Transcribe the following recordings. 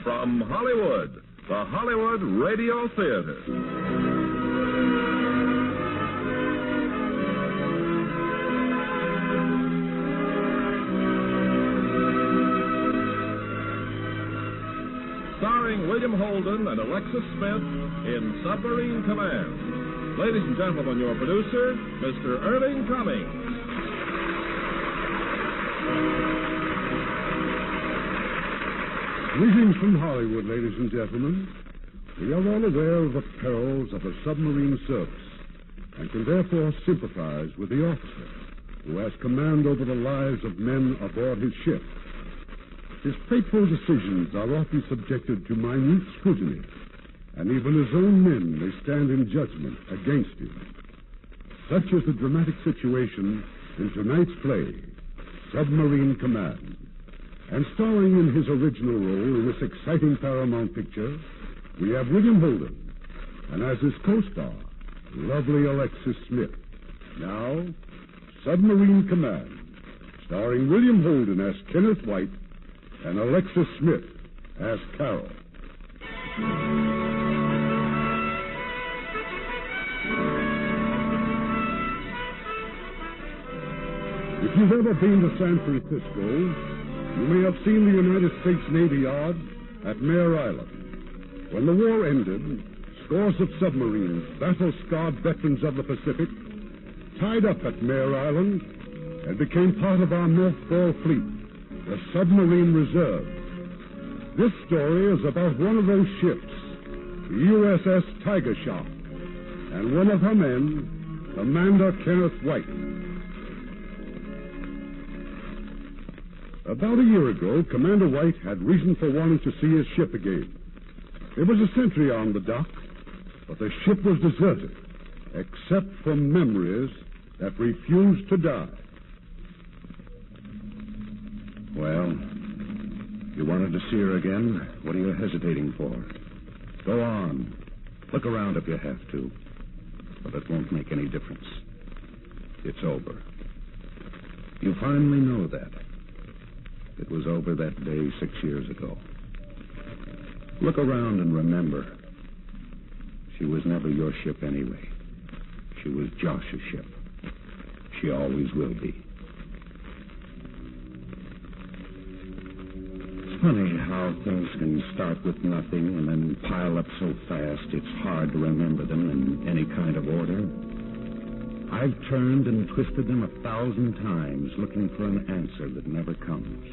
from Hollywood, the Hollywood Radio Theater. Starring William Holden and Alexis Smith in Submarine Command. Ladies and gentlemen, your producer, Mr. Irving Cummings. Greetings from Hollywood, ladies and gentlemen. We are all aware of the perils of the submarine service and can therefore sympathize with the officer who has command over the lives of men aboard his ship. His fateful decisions are often subjected to minute scrutiny, and even his own men may stand in judgment against him. Such is the dramatic situation in tonight's play, Submarine Command. And starring in his original role in this exciting Paramount picture, we have William Holden, and as his co-star, lovely Alexis Smith. Now, Submarine Command, starring William Holden as Kenneth White and Alexis Smith as Carol. If you've ever been to San Francisco, you may have seen the United States Navy Yard at Mare Island. When the war ended, scores of submarines, battle-scarred veterans of the Pacific, tied up at Mare Island and became part of our mothball fleet, the Submarine Reserve. This story is about one of those ships, the USS Tiger Shark, and one of her men, Commander Kenneth White. About a year ago, Commander White had reason for wanting to see his ship again. There was a sentry on the dock, but the ship was deserted, except for memories that refused to die. Well, you wanted to see her again? What are you hesitating for? Go on. Look around if you have to. But it won't make any difference. It's over. You finally know that. It was over that day 6 years ago. Look around and remember, she was never your ship anyway. She was Josh's ship. She always will be. It's funny how things can start with nothing and then pile up so fast it's hard to remember them in any kind of order. I've turned and twisted them 1,000 times looking for an answer that never comes.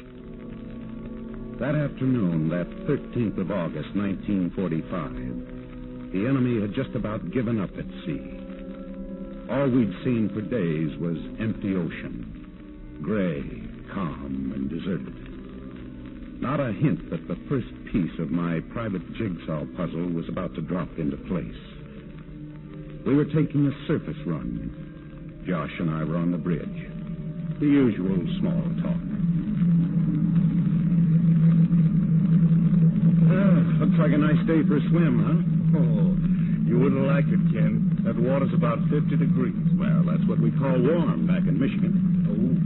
That afternoon, that 13th of August, 1945, the enemy had just about given up at sea. All we'd seen for days was empty ocean, gray, calm, and deserted. Not a hint that the first piece of my private jigsaw puzzle was about to drop into place. We were taking a surface run. Josh and I were on the bridge. The usual small talk. Looks like a nice day for a swim, huh? Oh, you wouldn't like it, Ken. That water's about 50 degrees. Well, that's what we call warm back in Michigan. Oh.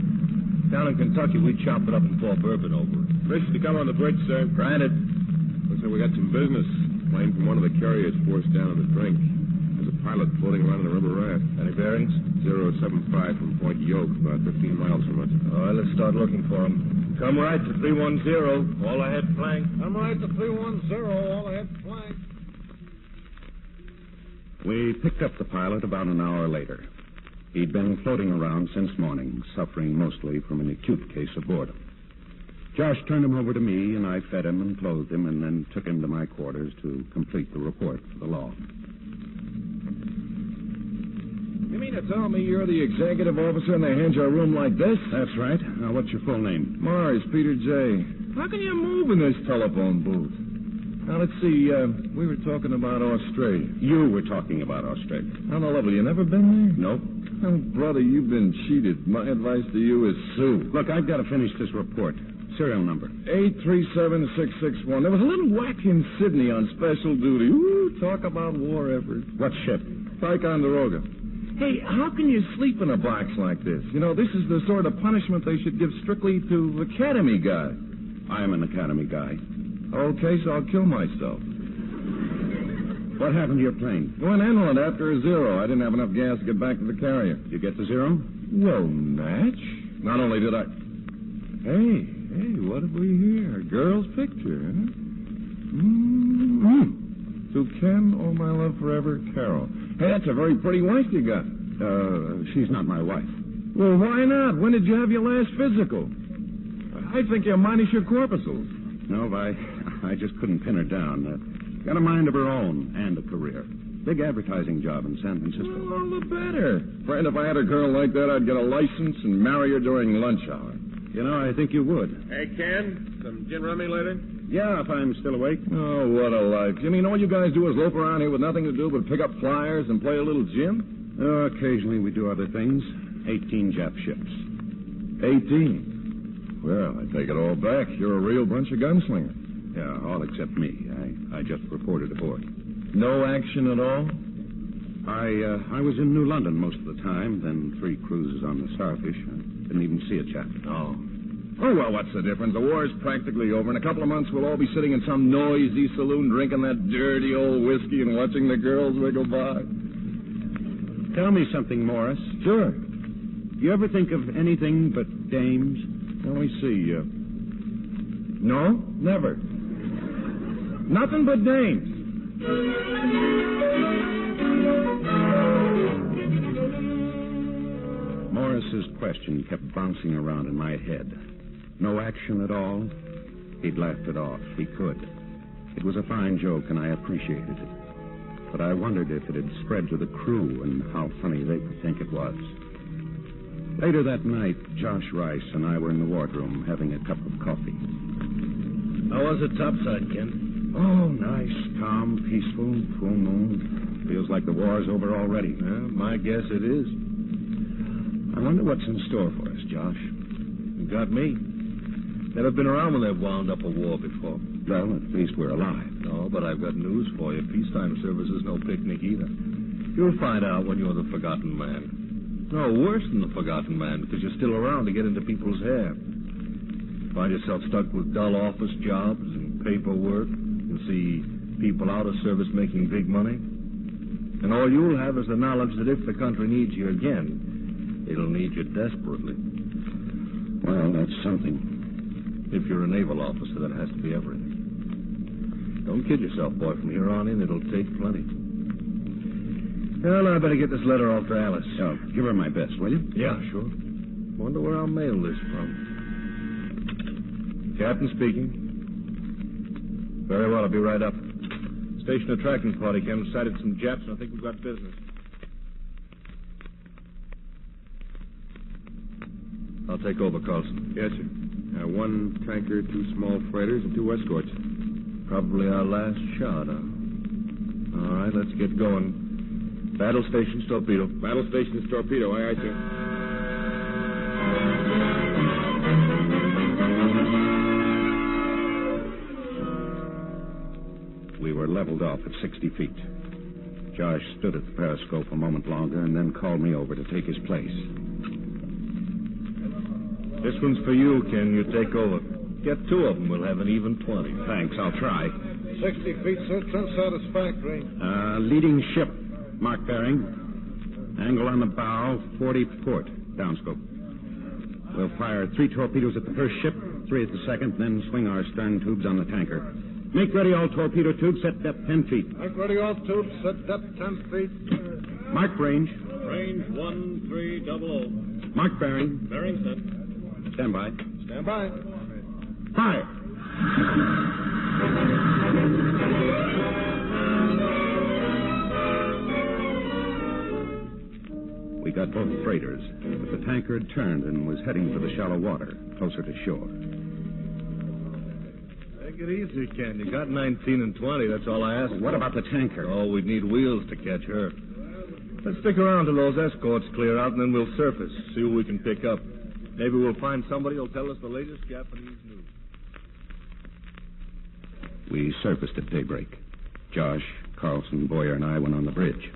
Down in Kentucky, we chop it up and pour bourbon over it. Permission to come on the bridge, sir. Granted. Looks like we got some business. Plane from one of the carriers forced down on the drink. There's a pilot floating around in a rubber raft. Any bearings? 075 from Point Yoke, about 15 miles from us. All right, let's start looking for him. Come right to 310, all ahead flank. Come right to 310, all ahead flank. We picked up the pilot about an hour later. He'd been floating around since morning, suffering mostly from an acute case of boredom. Josh turned him over to me, and I fed him and clothed him, and then took him to my quarters to complete the report for the log. You mean to tell me you're the executive officer and they hand you a room like this? That's right. Now, what's your full name? Morris, Peter J. How can you move in this telephone booth? Now, let's see. We were talking about Australia. You were talking about Australia. On the level, you never been there? Nope. Oh, brother, you've been cheated. My advice to you is sue. Look, I've got to finish this report. Serial number. 837661. There was a little whack in Sydney on special duty. Ooh, talk about war effort. What ship? Ticonderoga. Hey, how can you sleep in a box like this? You know, this is the sort of punishment they should give strictly to academy guys. I'm an academy guy. Okay, so I'll kill myself. What happened to your plane? Went inland after a zero. I didn't have enough gas to get back to the carrier. You get the zero? Well, Natch. Not only did I... Hey, what have we here? A girl's picture, huh? To Ken, all my love forever, Carol. Hey, that's a very pretty wife you got. She's not my wife. Well, why not? When did you have your last physical? I think you're minus your corpuscles. No, I just couldn't pin her down. Got a mind of her own and a career. Big advertising job in San Francisco. Well, all the better. Friend, if I had a girl like that, I'd get a license and marry her during lunch hour. You know, I think you would. Hey, Ken, some gin rummy later? Yeah, if I'm still awake. Oh, what a life. You mean all you guys do is loaf around here with nothing to do but pick up flyers and play a little gin? Occasionally we do other things. 18 Jap ships. 18? Well, I take it all back. You're a real bunch of gunslingers. Yeah, all except me. I just reported aboard. No action at all? I was in New London most of the time, then 3 cruises on the Starfish. I didn't even see a chap. Oh, well, what's the difference? The war's practically over. In a couple of months, we'll all be sitting in some noisy saloon drinking that dirty old whiskey and watching the girls wiggle by. Tell me something, Morris. Sure. Do you ever think of anything but dames? Let me see. No, never. Nothing but dames. Morris's question kept bouncing around in my head. No action at all? He'd laughed it off. He could. It was a fine joke, and I appreciated it. But I wondered if it had spread to the crew and how funny they could think it was. Later that night, Josh Rice and I were in the wardroom having a cup of coffee. How was it topside, Ken? Oh, nice, calm, peaceful, full moon. Feels like the war's over already. My guess it is. I wonder what's in store for us, Josh. You got me. Never been around when they've wound up a war before. Well, at least we're alive. No, but I've got news for you. Peacetime service is no picnic either. You'll find out when you're the forgotten man. No, worse than the forgotten man, because you're still around to get into people's hair. Find yourself stuck with dull office jobs and paperwork and see people out of service making big money. And all you'll have is the knowledge that if the country needs you again, it'll need you desperately. Well, that's something. If you're a naval officer, that has to be everything. Don't kid yourself, boy. From here on in, it'll take plenty. Well, I better get this letter off to Alice. Oh, give her my best, will you? Yeah, sure. Wonder where I'll mail this from. Captain speaking. Very well, I'll be right up. Station a tracking party, Ken. Sighted some Japs, and I think we've got business. I'll take over, Carlson. Yes, sir. 1 tanker, 2 small freighters, and 2 escorts. Probably our last shot, huh? All right, let's get going. Battle station's torpedo. Battle station's torpedo. Aye, aye, sir. We were leveled off at 60 feet. Josh stood at the periscope a moment longer and then called me over to take his place. This one's for you, Ken. You take over. Get 2 of them. We'll have an even 20. Thanks, I'll try. 60 feet, sir. Trim satisfactory. Leading ship, mark bearing. Angle on the bow, 40 port. Downscope. We'll fire 3 torpedoes at the first ship, 3 at the second, then swing our stern tubes on the tanker. Make ready all torpedo tubes, set depth 10 feet. Make ready all tubes, set depth 10 feet. Mark range. Range 1300. Mark bearing. Bearing set. Stand by. Stand by. Fire. We got both freighters, but the tanker had turned and was heading for the shallow water, closer to shore. Take it easy, Ken. You got 19 and 20. That's all I asked. What about the tanker? Oh, we'd need wheels to catch her. Let's stick around till those escorts clear out, and then we'll surface, see what we can pick up. Maybe we'll find somebody who'll tell us the latest Japanese news. We surfaced at daybreak. Josh, Carlson, Boyer, and I went on the bridge.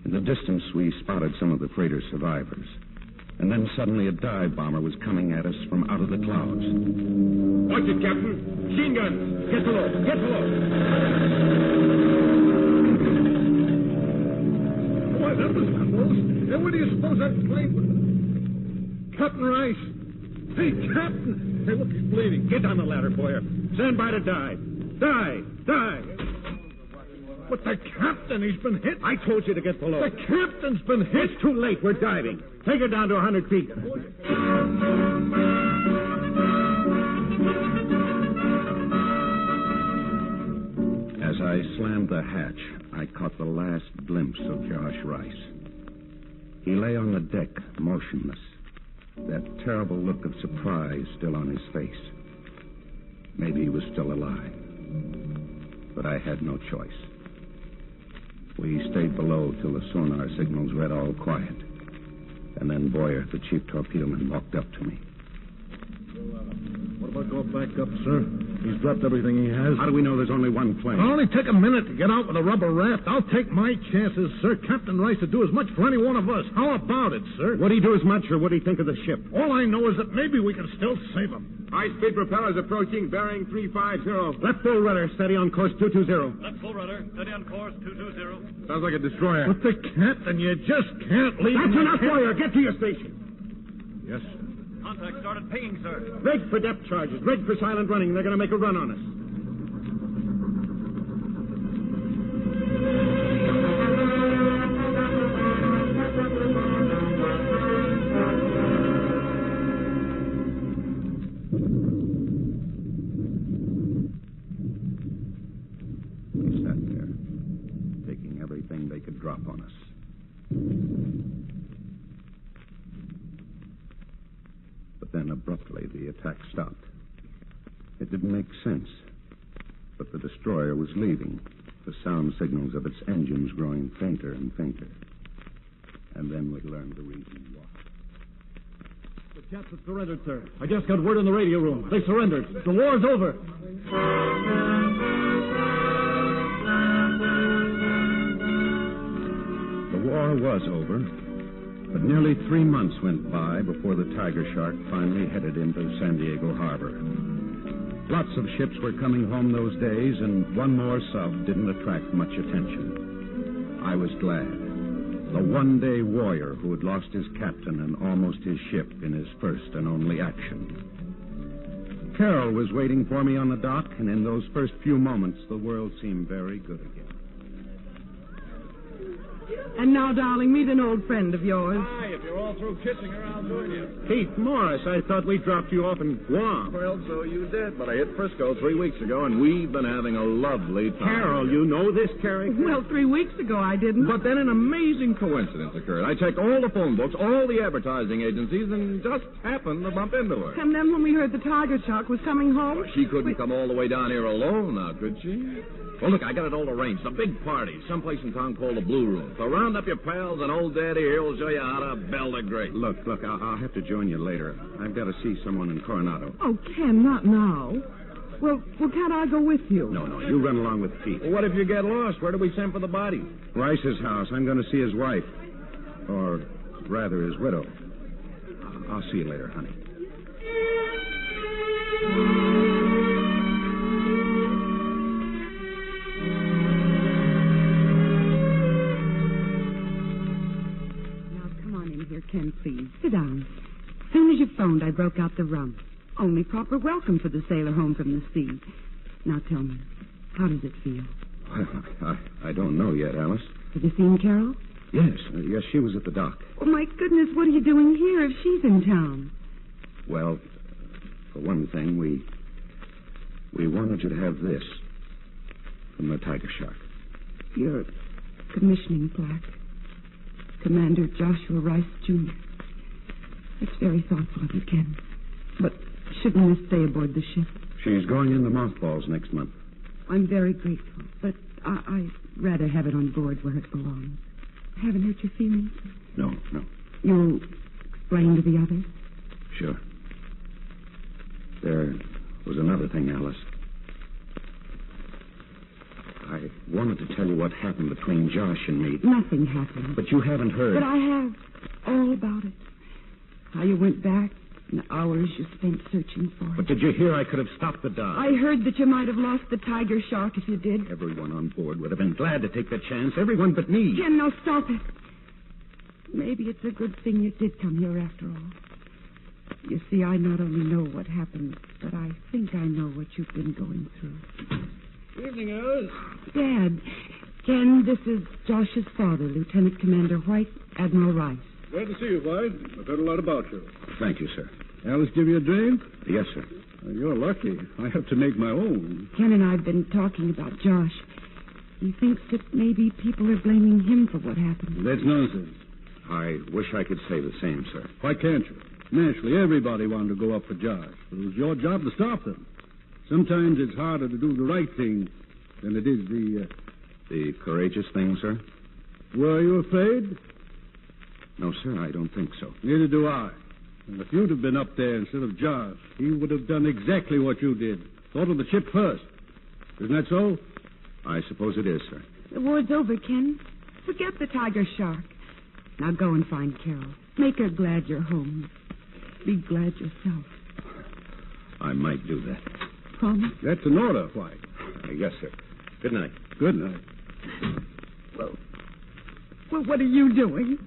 In the distance, we spotted some of the freighter's survivors. And then suddenly a dive bomber was coming at us from out of the clouds. Watch it, Captain. Machine guns. Get below. Get below. Why, that was close. And what do you suppose that plane was? Captain Rice. Hey, Captain. Hey, look, he's bleeding. Get on the ladder, Boyer. Stand by to dive. Dive. But the captain, he's been hit. I told you to get below. The captain's been hit. It's too late. We're diving. Take her down to 100 feet. As I slammed the hatch, I caught the last glimpse of Josh Rice. He lay on the deck, motionless, that terrible look of surprise still on his face. Maybe he was still alive. But I had no choice. We stayed below till the sonar signals read all quiet. And then Boyer, the chief torpedoman, walked up to me. What about going back up, sir? He's dropped everything he has. How do we know there's only one plane? It'll only take a minute to get out with a rubber raft. I'll take my chances, sir. Captain Rice would do as much for any one of us. How about it, sir? Would he do as much, or would he think of the ship? All I know is that maybe we can still save him. High-speed propellers approaching, bearing 350. Left full rudder, steady on course 220. Left full rudder, steady on course 220. Sounds like a destroyer. But the captain, you just can't leave him. That's enough, Boyer. Get to your station. Yes, sir. Contact started pinging, sir. Rig for depth charges. Rig for silent running. They're going to make a run on us. We sat there, taking everything they could drop on us. But then abruptly the attack stopped. It didn't make sense. But the destroyer was leaving, the sound signals of its engines growing fainter and fainter. And then we learned the reason why. The Japs have surrendered, sir. I just got word in the radio room. They surrendered. The war's over. The war was over, but nearly 3 months went by before the Tiger Shark finally headed into San Diego Harbor. Lots of ships were coming home those days, and one more sub didn't attract much attention. I was glad. The one-day warrior who had lost his captain and almost his ship in his first and only action. Carol was waiting for me on the dock, and in those first few moments, the world seemed very good again. And now, darling, meet an old friend of yours. Hi, if you're all through kissing her, I'll join you. Keith Morris, I thought we dropped you off in Guam. Well, so you did, but I hit Frisco 3 weeks ago, and we've been having a lovely time. Carol, you know this character? Well, 3 weeks ago I didn't. But then an amazing coincidence occurred. I checked all the phone books, all the advertising agencies, and just happened to bump into her. And then when we heard the Tiger Shark was coming home... She couldn't come all the way down here alone now, could she? Well, look, I got it all arranged. A big party, someplace in town called the Blue Room. So round up your pals, and old Daddy here will show you how to bell the great. Look, I'll have to join you later. I've got to see someone in Coronado. Oh, Ken, not now. Well, can't I go with you? No, you run along with Pete. Well, what if you get lost? Where do we send for the body? Rice's house. I'm going to see his wife. Or, rather, his widow. I'll see you later, honey. Ken, please. Sit down. As soon as you phoned, I broke out the rum. Only proper welcome for the sailor home from the sea. Now tell me, how does it feel? Well, I don't know yet, Alice. Have you seen Carol? Yes, she was at the dock. Oh, my goodness, what are you doing here if she's in town? Well, for one thing, we wanted you to have this from the Tiger Shark. Your commissioning plaque. Commander Joshua Rice, Jr. It's very thoughtful of you, Ken. But shouldn't this stay aboard the ship? She's going in the mothballs next month. I'm very grateful, but I'd rather have it on board where it belongs. I haven't hurt your feelings? No. You'll explain to the others? Sure. There was another thing, Alice. I wanted to tell you what happened between Josh and me. Nothing happened. But you haven't heard. But I have all about it. How you went back, and the hours you spent searching for But it. did you hear I could have stopped the dive? I heard that you might have lost the Tiger Shark if you did. Everyone on board would have been glad to take the chance. Everyone but me. Ken, now stop it. Maybe it's a good thing you did come here after all. You see, I not only know what happened, but I think I know what you've been going through. Evening, Alice. Dad, Ken, this is Josh's father, Lieutenant Commander White, Admiral Rice. Glad to see you, White. I've heard a lot about you. Thank you, sir. Alice give you a drink? Yes, sir. You're lucky. I have to make my own. Ken and I have been talking about Josh. He thinks that maybe people are blaming him for what happened. That's nonsense. I wish I could say the same, sir. Why can't you? Naturally, everybody wanted to go up for Josh. But it was your job to stop them. Sometimes it's harder to do the right thing than it is The courageous thing, sir? Were you afraid? No, sir, I don't think so. Neither do I. And if you'd have been up there instead of Josh, he would have done exactly what you did. Thought of the ship first. Isn't that so? I suppose it is, sir. The war's over, Ken. Forget the Tiger Shark. Now go and find Carol. Make her glad you're home. Be glad yourself. I might do that. Promise? That's an order, White. Yes, sir. Good night. Good night. Well, what are you doing?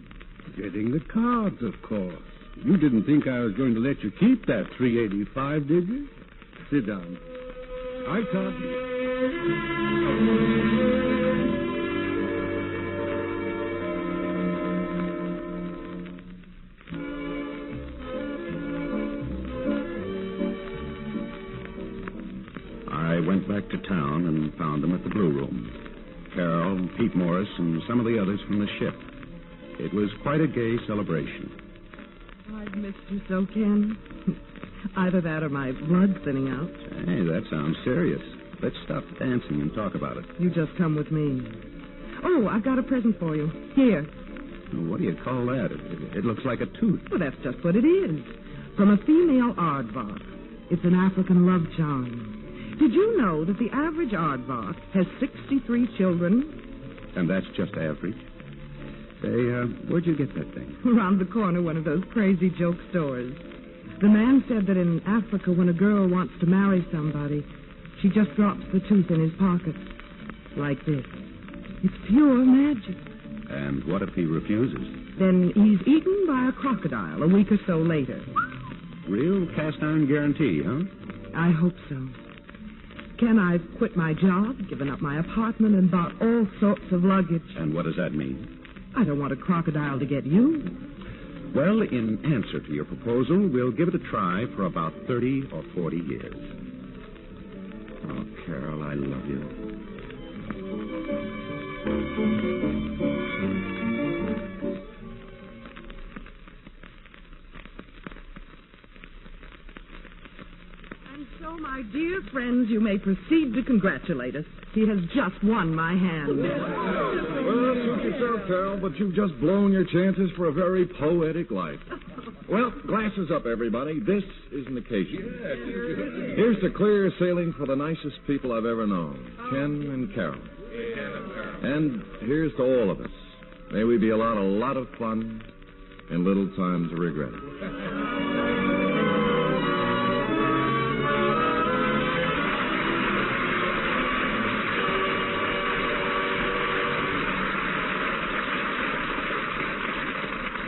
Getting the cards, of course. You didn't think I was going to let you keep that $3.85, did you? Sit down. I can't. I went back to town and found them at the Blue Room. Carol, Pete Morris, and some of the others from the ship. It was quite a gay celebration. I've missed you so, Ken. Either that or my blood thinning out. Hey, that sounds serious. Let's stop dancing and talk about it. You just come with me. Oh, I've got a present for you. Here. What do you call that? It looks like a tooth. Well, that's just what it is. From a female aardvark. It's an African love charm. Did you know that the average aardvark has 63 children? And that's just average? Say, where'd you get that thing? Around the corner, one of those crazy joke stores. The man said that in Africa, when a girl wants to marry somebody, she just drops the tooth in his pocket. Like this. It's pure magic. And what if he refuses? Then he's eaten by a crocodile a week or so later. Real cast-iron guarantee, huh? I hope so. Ken, I've quit my job, given up my apartment, and bought all sorts of luggage. And what does that mean? I don't want a crocodile to get you. Well, in answer to your proposal, we'll give it a try for about 30 or 40 years. Oh, Carol, I love you. And so, my dear friends, you may proceed to congratulate us. He has just won my hand. Well, suit yourself, Carol, but you've just blown your chances for a very poetic life. Well, glasses up, everybody. This is an occasion. Here's to clear sailing for the nicest people I've ever known, Ken and Carol. And here's to all of us. May we be a lot of fun and little time to regret it.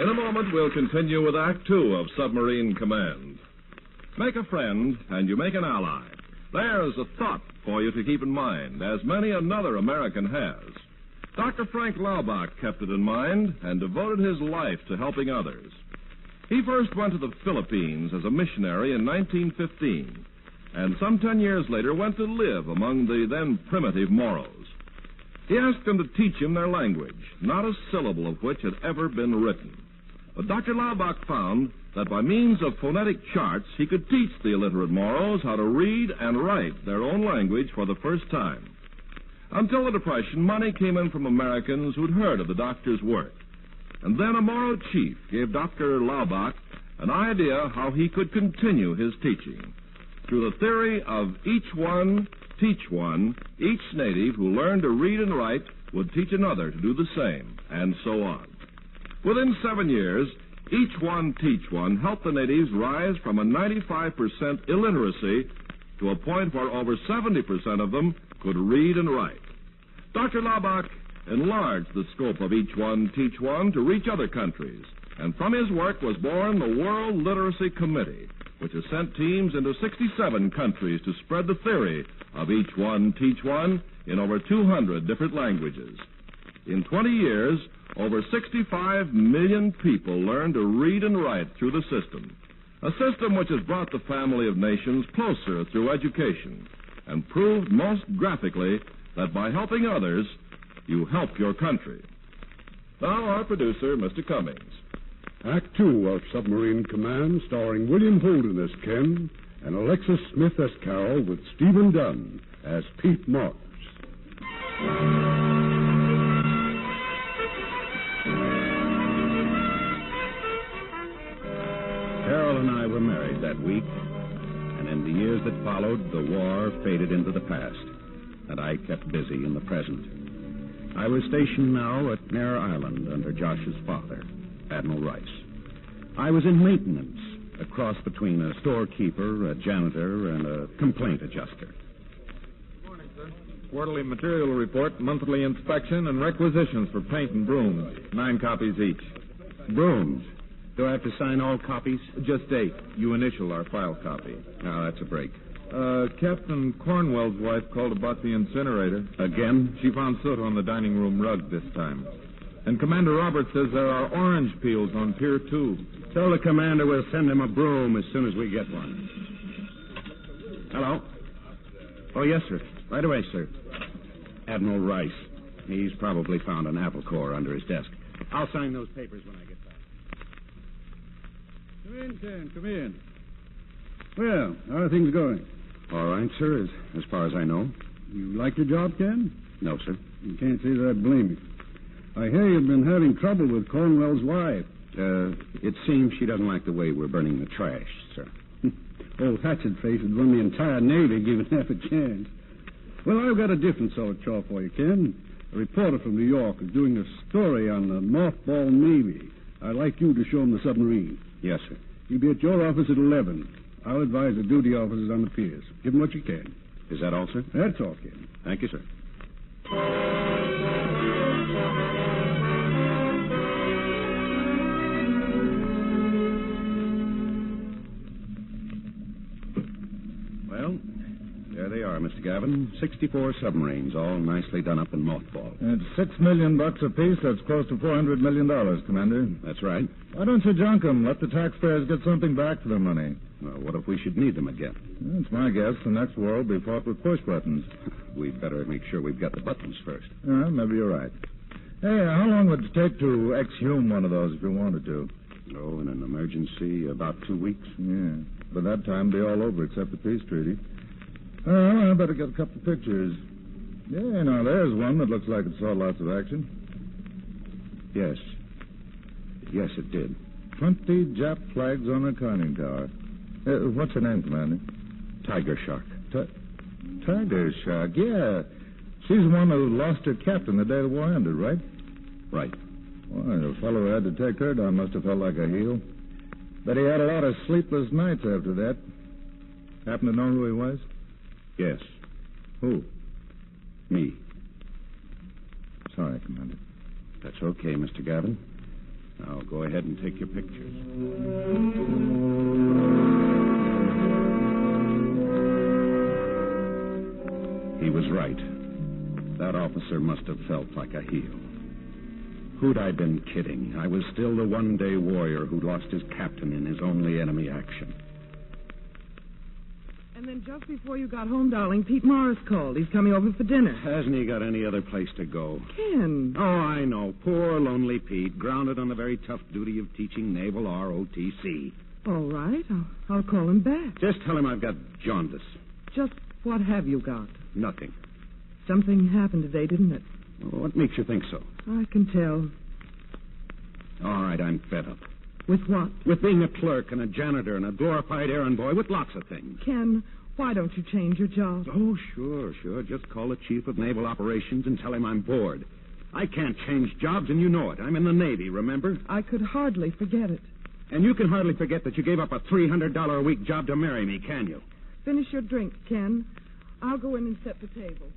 In a moment, we'll continue with Act Two of Submarine Command. Make a friend, and you make an ally. There's a thought for you to keep in mind, as many another American has. Dr. Frank Laubach kept it in mind and devoted his life to helping others. He first went to the Philippines as a missionary in 1915, and some 10 years later went to live among the then primitive Moros. He asked them to teach him their language, not a syllable of which had ever been written. But Dr. Laubach found that by means of phonetic charts, he could teach the illiterate Moros how to read and write their own language for the first time. Until the Depression, money came in from Americans who'd heard of the doctor's work. And then a Moro chief gave Dr. Laubach an idea how he could continue his teaching. Through the theory of each one, teach one, each native who learned to read and write would teach another to do the same, and so on. Within 7 years, Each One, Teach One helped the natives rise from a 95% illiteracy to a point where over 70% of them could read and write. Dr. Laubach enlarged the scope of Each One, Teach One to reach other countries, and from his work was born the World Literacy Committee, which has sent teams into 67 countries to spread the theory of Each One, Teach One in over 200 different languages. In 20 years, over 65 million people learned to read and write through the system, a system which has brought the family of nations closer through education and proved most graphically that by helping others, you help your country. Now, our producer, Mr. Cummings. Act 2 of Submarine Command, starring William Holden as Ken and Alexis Smith as Carol, with Stephen Dunn as Pete Marks. Carol and I were married that week, and in the years that followed, the war faded into the past, and I kept busy in the present. I was stationed now at Mare Island under Josh's father, Admiral Rice. I was in maintenance, a cross between a storekeeper, a janitor, and a complaint adjuster. Good morning, sir. Quarterly material report, monthly inspection, and requisitions for paint and brooms. 9 copies each. Brooms. Do I have to sign all copies? Just 8. You initial our file copy. No, that's a break. Captain Cornwell's wife called about the incinerator. Again? She found soot on the dining room rug this time. And Commander Roberts says there are orange peels on Pier 2. Tell the commander we'll send him a broom as soon as we get one. Hello? Oh, yes, sir. Right away, sir. Admiral Rice. He's probably found an apple core under his desk. I'll sign those papers when I get back. Come in, Ken. Come in. Well, how are things going? All right, sir, as far as I know. You like your job, Ken? No, sir. You can't say that I blame you. I hear you've been having trouble with Cornwell's wife. It seems she doesn't like the way we're burning the trash, sir. Old Hatchet-Face would run the entire Navy given half a chance. Well, I've got a different sort of chore for you, Ken. A reporter from New York is doing a story on the mothball Navy. I'd like you to show him the submarine. Yes, sir. He'll be at your office at 11. I'll advise the duty officers on the piers. Give him what you can. Is that all, sir? That's all, Ken. Thank you, sir. Well, there they are, Mr. Gavin. 64 submarines, all nicely done up in mothballs. It's $6 million apiece. That's close to $400 million, Commander. That's right. Why don't you junk them? Let the taxpayers get something back for their money. Well, what if we should need them again? It's my guess the next war will be fought with push buttons. We'd better make sure we've got the buttons first. Maybe you're right. Hey, how long would it take to exhume one of those if you wanted to? Oh, in an emergency, about 2 weeks. Yeah. By that time, be all over except the peace treaty. I better get a couple of pictures. Yeah, now, there's one that looks like it saw lots of action. Yes. Yes, it did. 20 Jap flags on the conning tower. What's her name, Commander? Tiger Shark. Tiger Shark, yeah. She's the one who lost her captain the day the war ended, right? Right. Well, the fellow who had to take her down must have felt like a heel. But he had a lot of sleepless nights after that. Happen to know who he was? Yes. Who? Me. Sorry, Commander. That's okay, Mr. Gavin. Now, go ahead and take your pictures. He was right. That officer must have felt like a heel. Who'd I been kidding? I was still the one-day warrior who lost his captain in his only enemy action. And then just before you got home, darling, Pete Morris called. He's coming over for dinner. Hasn't he got any other place to go? Ken. Oh, I know. Poor, lonely Pete, grounded on the very tough duty of teaching naval ROTC. All right. I'll call him back. Just tell him I've got jaundice. Just what have you got? Nothing. Something happened today, didn't it? What makes you think so? I can tell. All right, I'm fed up. With what? With being a clerk and a janitor and a glorified errand boy, with lots of things. Ken, why don't you change your job? Oh, sure. Just call the chief of naval operations and tell him I'm bored. I can't change jobs, and you know it. I'm in the Navy, remember? I could hardly forget it. And you can hardly forget that you gave up a $300 a week job to marry me, can you? Finish your drink, Ken. I'll go in and set the table.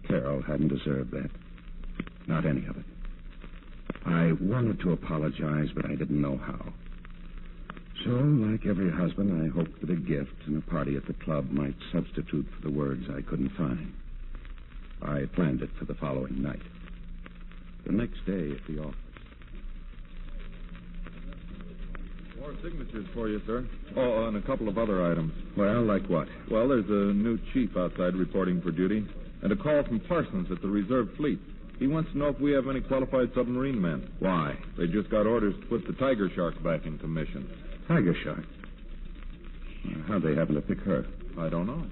Carol hadn't deserved that. Not any of it. I wanted to apologize, but I didn't know how. So, like every husband, I hoped that a gift and a party at the club might substitute for the words I couldn't find. I planned it for the following night. The next day at the office. More signatures for you, sir. Oh, and a couple of other items. Well, like what? Well, there's a new chief outside reporting for duty, and a call from Parsons at the Reserve Fleet. He wants to know if we have any qualified submarine men. Why? They just got orders to put the Tiger Shark back in commission. Tiger Shark? How'd they happen to pick her? I don't know.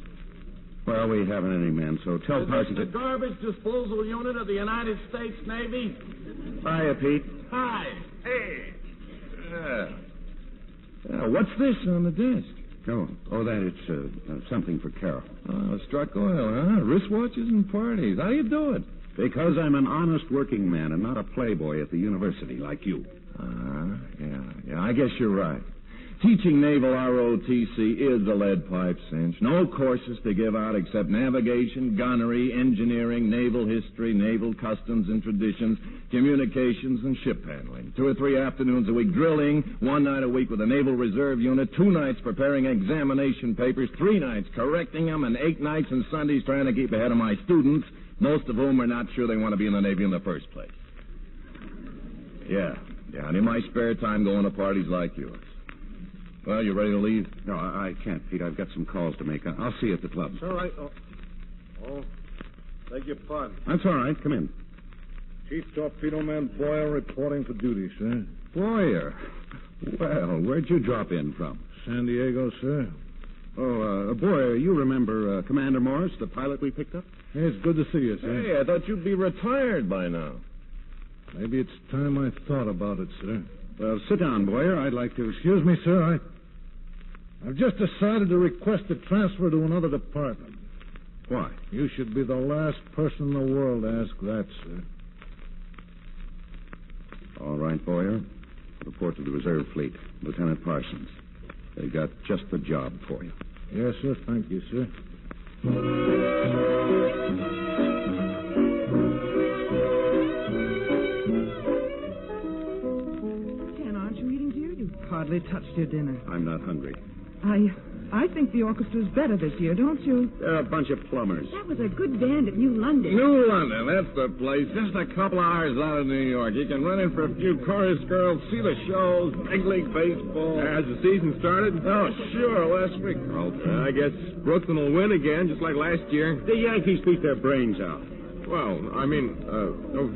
Well, we haven't any men, so tell Parsons... the garbage disposal unit of the United States Navy? Hiya, Pete. Hi. Hey. What's this on the desk? Oh, that it's something for Carol. Oh, struck oil, huh? Wristwatches and parties. How you do it? Because I'm an honest working man and not a playboy at the university like you. Yeah, I guess you're right. Teaching naval ROTC is a lead pipe cinch. No courses to give out except navigation, gunnery, engineering, naval history, naval customs and traditions, communications, and ship handling. 2 or 3 afternoons a week drilling, 1 night a week with a naval reserve unit, 2 nights preparing examination papers, 3 nights correcting them, and 8 nights and Sundays trying to keep ahead of my students, most of whom are not sure they want to be in the Navy in the first place. Yeah, and in my spare time going to parties like yours. Well, you ready to leave? No, I can't, Pete. I've got some calls to make. I'll see you at the club. It's all right. Beg your pardon. That's all right. Come in. Chief Torpedo Man Boyer reporting for duty, sir. Boyer. Well, where'd you drop in from? San Diego, sir. Oh, Boyer, you remember Commander Morris, the pilot we picked up? Hey, it's good to see you, sir. Hey, I thought you'd be retired by now. Maybe it's time I thought about it, sir. Well, sit down, Boyer. I'd like to... Excuse me, sir. I've just decided to request a transfer to another department. Why? You should be the last person in the world to ask that, sir. All right, Boyer. Report to the Reserve Fleet. Lieutenant Parsons. They got just the job for you. Yes, sir. Thank you, sir. Ken, aren't you eating, dear? You hardly touched your dinner. I'm not hungry. I think the orchestra's better this year, don't you? They're a bunch of plumbers. That was a good band at New London. New London, that's the place. Just a couple of hours out of New York. You can run in for a few chorus girls, see the shows, big league baseball. Has the season started? Oh, sure, last week. I guess Brooklyn will win again, just like last year. The Yankees beat their brains out. Well, I mean,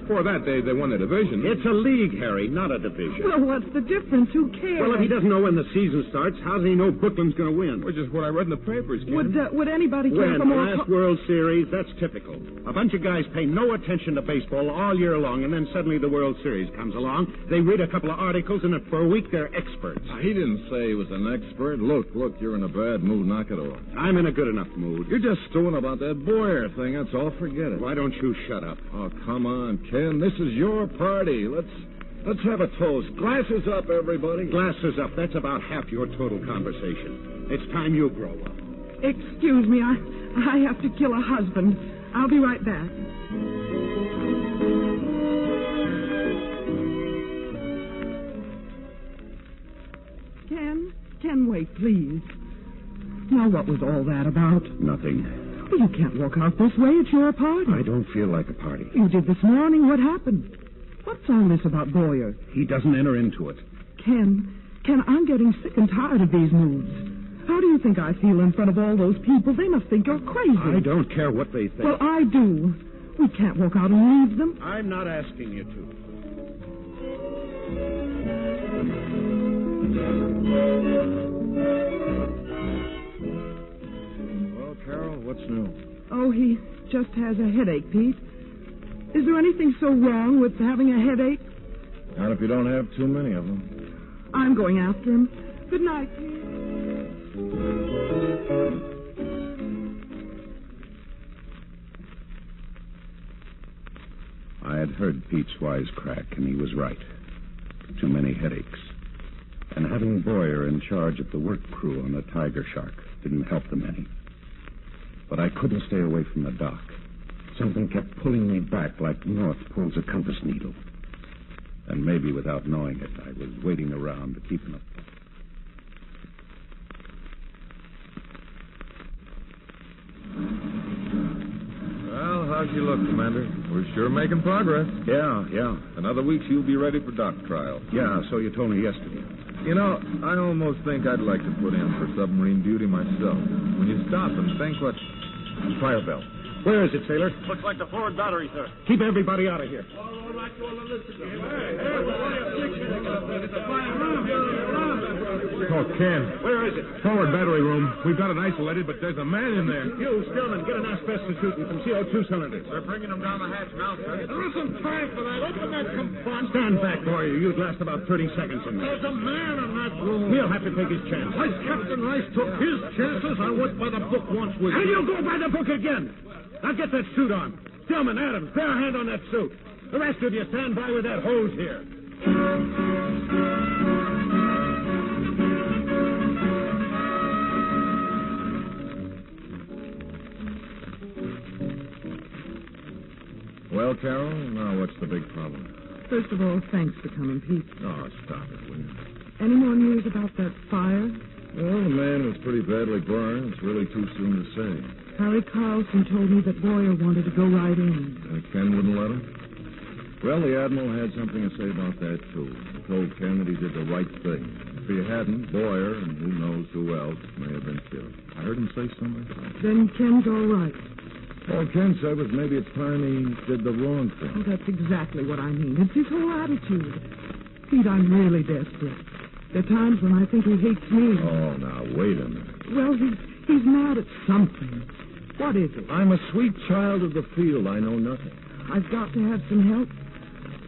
before that, they won the division. It's a league, Harry, not a division. Well, what's the difference? Who cares? Well, if he doesn't know when the season starts, how does he know Brooklyn's going to win? Which is what I read in the papers, Ken. Would anybody care When for more... last World Series, that's typical. A bunch of guys pay no attention to baseball all year long, and then suddenly the World Series comes along. They read a couple of articles, and for a week they're experts. He didn't say he was an expert. Look, you're in a bad mood. Knock it off. I'm in a good enough mood. You're just stewing about that Boyer thing. That's all. Forget it. Why don't you shut up? Oh, come on, Ken. This is your party. Let's have a toast. Glasses up, everybody. Glasses up. That's about half your total conversation. It's time you grow up. Excuse me, I have to kill a husband. I'll be right back. Ken, wait, please. Now, what was all that about? Nothing. Well, you can't walk out this way. It's your party. I don't feel like a party. You did this morning. What happened? What's all this about Boyer? He doesn't enter into it. Ken, I'm getting sick and tired of these moods. How do you think I feel in front of all those people? They must think you're crazy. I don't care what they think. Well, I do. We can't walk out and leave them. I'm not asking you to. Well, Carol, what's new? Oh, he just has a headache, Pete. Is there anything so wrong with having a headache? Not if you don't have too many of them. I'm going after him. Good night, Pete. I had heard Pete's wisecrack, and he was right. too many headaches. And having Boyer in charge of the work crew on the Tiger Shark didn't help them any. But I couldn't stay away from the dock. Something kept pulling me back like north pulls a compass needle. And maybe without knowing it, I was waiting around to keep them up. Well, how's you look, Commander? We're sure making progress. Yeah. Another week, you'll be ready for dock trial. Yeah, so you told me yesterday. You know, I almost think I'd like to put in for submarine duty myself. When you stop and think what... Fire bell. Where is it, sailor? Looks like the forward battery, sir. Keep everybody out of here. Oh, Ken. Where is it? Forward battery room. We've got it isolated, but there's a man in there. You, Stillman, get an asbestos suit and some CO2 cylinders. They're bringing them down the hatch now, sir. There isn't time for that. Open that compartment. Stand back, Boyer. You'd last about 30 seconds in there. There's a man in that room. He'll have to take his chance. As Captain Rice took his chances, I went by the book once with And you. you'll go by the book again. Now get that suit on. Stillman, Adams, bear a hand on that suit. The rest of you stand by with that hose here. Well, Carol, now what's the big problem? First of all, thanks for coming, Pete. Oh, stop it, will you? Any more news about that fire? Well, the man was pretty badly burned. It's really too soon to say. Harry Carlson told me that Boyer wanted to go right in. Ken wouldn't let him? Well, the Admiral had something to say about that, too. He told Ken that he did the right thing. If he hadn't, Boyer, and who knows who else, may have been killed. I heard him say something. Then Ken's all right. All Ken said was maybe it's time he did the wrong Oh, thing. that's exactly what I mean. It's his whole attitude. Pete, I'm really desperate. There are times when I think he hates me. Oh, now, wait a minute. Well, he's mad at something. What is it? I'm a sweet child of the field. I know nothing. I've got to have some help,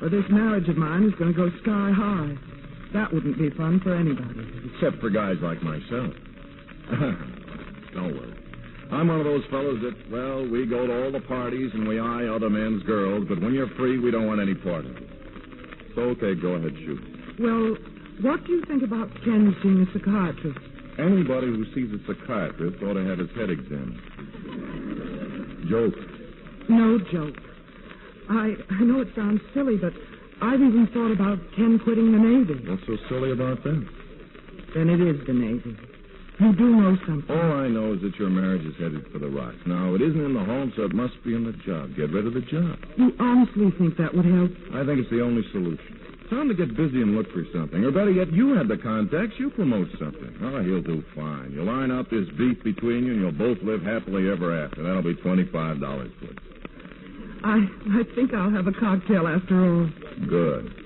or this marriage of mine is going to go sky high. That wouldn't be fun for anybody. Except for guys like myself. Don't worry. I'm one of those fellows that, well, we go to all the parties and we eye other men's girls, but when you're free, we don't want any part of it. So, okay, go ahead, shoot. Well, what do you think about Ken seeing a psychiatrist? Anybody who sees a psychiatrist ought to have his head examined. Joke. No joke. I know it sounds silly, but I've even thought about Ken quitting the Navy. What's so silly about that? Then it is the Navy. You do know something. All I know is that your marriage is headed for the rocks. Now, it isn't in the home, so it must be in the job. Get rid of the job. You honestly think that would help? I think it's the only solution. Tell him to get busy and look for something. Or better yet, you have the contacts. You promote something. Oh, he'll do fine. You line up this beef between you, and you'll both live happily ever after. That'll be $25 for you. I think I'll have a cocktail after all. Good.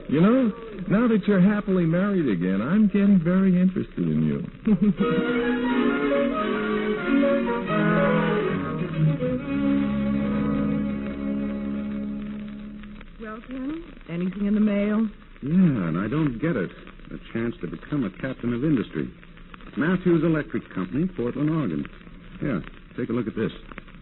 You know, now that you're happily married again, I'm getting very interested in you. Well, Ken, anything in the mail? Yeah, and I don't get it. A chance to become a captain of industry. Matthews Electric Company, Portland, Oregon. Yeah, take a look at this.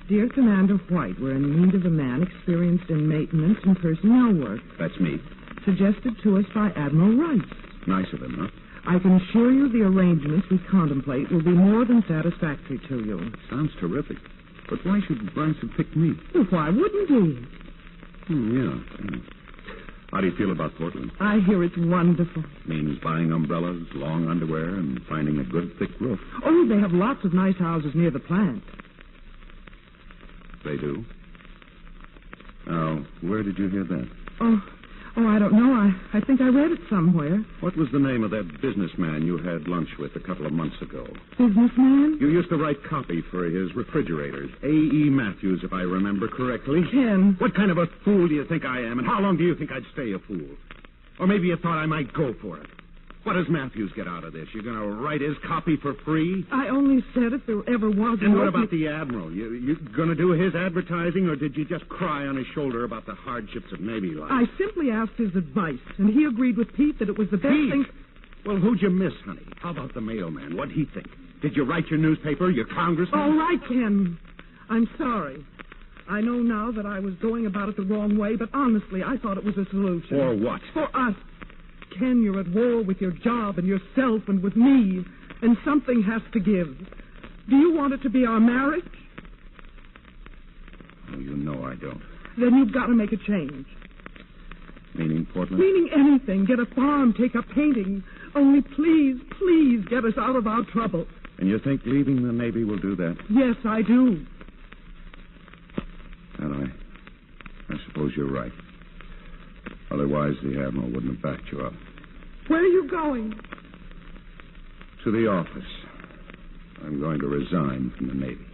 Dear Commander White, we're in need of a man experienced in maintenance and personnel work. That's me. Suggested to us by Admiral Rice. Nice of him, huh? I can assure you the arrangements we contemplate will be more than satisfactory to you. Sounds terrific. But why should Rice have picked me? Well, why wouldn't he? Yeah. How do you feel about Portland? I hear it's wonderful. Means buying umbrellas, long underwear, and finding a good thick roof. Oh, they have lots of nice houses near the plant. They do? Now, where did you hear that? Oh, I don't know. I think I read it somewhere. What was the name of that businessman you had lunch with a couple of months ago? Businessman? You used to write copy for his refrigerators. A.E. Matthews, if I remember correctly. Ken. What kind of a fool do you think I am, and how long do you think I'd stay a fool? Or maybe you thought I might go for it. What does Matthews get out of this? You're going to write his copy for free? I only said if there ever was... And what about the Admiral? You going to do his advertising, or did you just cry on his shoulder about the hardships of Navy life? I simply asked his advice, and he agreed with Pete that it was the best Pete? thing... Well, who'd you miss, honey? How about the mailman? What'd he think? Did you write your newspaper, your congressman? All right, Ken. I'm sorry. I know now that I was going about it the wrong way, but honestly, I thought it was a solution. For what? For us. Ken, you're at war with your job and yourself and with me, and something has to give. Do you want it to be our marriage? Oh, you know I don't. Then you've got to make a change. Meaning Portland? Meaning anything. Get a farm, take up painting. Only please, please get us out of our trouble. And you think leaving the Navy will do that? Yes, I do. Well, I suppose you're right. Otherwise, the Admiral wouldn't have backed you up. Where are you going? To the office. I'm going to resign from the Navy.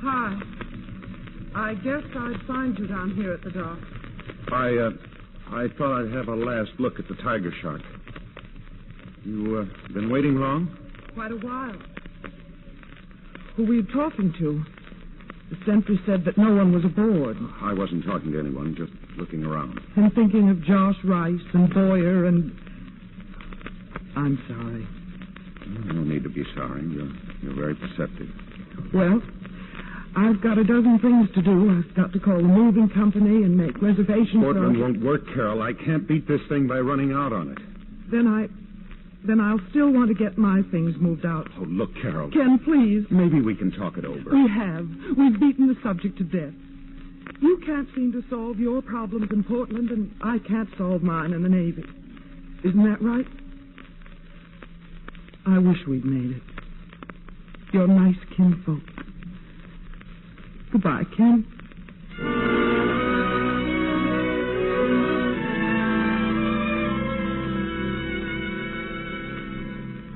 Hi. I guess I'd find you down here at the dock. I thought I'd have a last look at the Tiger Shark. You, been waiting long? Quite a while. Who were you talking to? The sentry said that no one was aboard. I wasn't talking to anyone, just looking around. And thinking of Josh Rice and Boyer and... I'm sorry. No need to be sorry. You're very perceptive. Well, I've got a dozen things to do. I've got to call the moving company and make reservations. Portland won't work, Carol. I can't beat this thing by running out on it. Then I'll still want to get my things moved out. Oh, look, Carol. Ken, please. Maybe we can talk it over. We have. We've beaten the subject to death. You can't seem to solve your problems in Portland, and I can't solve mine in the Navy. Isn't that right? I wish we'd made it. You're nice kinfolk. Goodbye, Ken.